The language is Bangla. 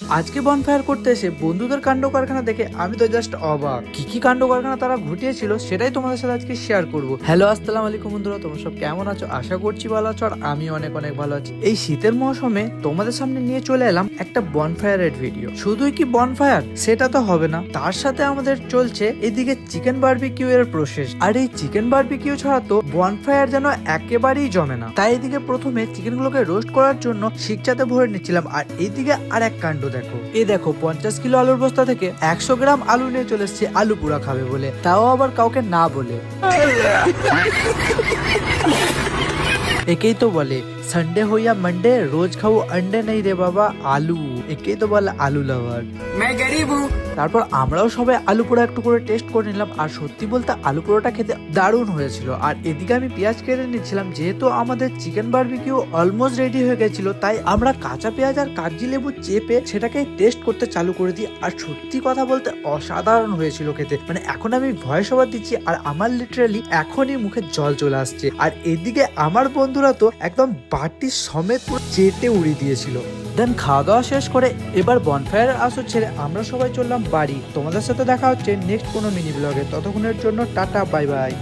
আজকে বনফায়ার করতে এসে বন্ধুদের কাণ্ড কারখানা দেখে আমি তো জাস্ট অবাক। কি কাণ্ড কারখানা তারা ঘটিয়েছিল সেটাই তোমাদের সাথে আজকে শেয়ার করব। হ্যালো, আসসালামু আলাইকুম বন্ধুরা, তোমরা সব কেমন আছো? আশা করছি ভালো আছো, আর আমি অনেক ভালো আছি। এই শীতের মৌসুমে তোমাদের সামনে নিয়ে চলে এলাম একটা বনফায়ারের ভিডিও। শুধুই কি বনফায়ার সেটা তো হবে না, তার সাথে আমাদের চলছে এদিকে চিকেন বারবিকিউ এর প্রসেস। আর এই চিকেন বারবিকিউ ছাড়া তো বনফায়ার যেন একেবারেই জমে না। তাই এদিকে প্রথমে চিকেন গুলোকে রোস্ট করার জন্য শিকচাতে ভরে নিচ্ছিলাম। আর এইদিকে আর এক কাণ্ড দেখো, এই দেখো 50 কিলো আলুর বস্তা থেকে 100 গ্রাম আলু নিয়ে চলে এসেছে আলু পুরা খাবে বলে, তাও আবার কাউকে না বলে। একেই তো বলে संडे हो या मंडे रोज खाओ अंडे नहीं रे बाबा आलू। একেই তো বলে আলু লাভার। मैं गरीब हूँ। তারপর আমরাও সবাই আলু পোড়া একটু করে টেস্ট করে নিলাম, আর সত্যি বলতে আলু পোড়াটা খেতে দারুণ হয়েছিল। আর এদিকে আমি পেঁয়াজ কেটে নিচ্ছিলাম, যেহেতু আমাদের চিকেন বারবিকিউ অলমোস্ট রেডি হয়ে গেছিল, তাই আমরা কাঁচা পেঁয়াজ আর কাগজি লেবু চেপে সেটাকে টেস্ট করতে চালু করে দিই। আর সত্যি কথা বলতে অসাধারণ হয়েছিল খেতে। মানে এখন আমি ভয়েস ওভার দিচ্ছি আর আমার লিটারালি এখনই মুখে জল চলে আসছে। আর এদিকে আমার বন্ধুরা তো একদম বাটি সমেত পুরো চেটে উড়িয়ে দিয়েছিল। দেন খাওয়া দাওয়া শেষ করে এবার বনফায়ার আসর ছেড়ে আমরা সবাই চললাম বাড়ি। তোমাদের সাথে দেখা হচ্ছে নেক্সট কোনো মিনি ব্লগে। ততক্ষণের জন্য টাটা, বাই বাই।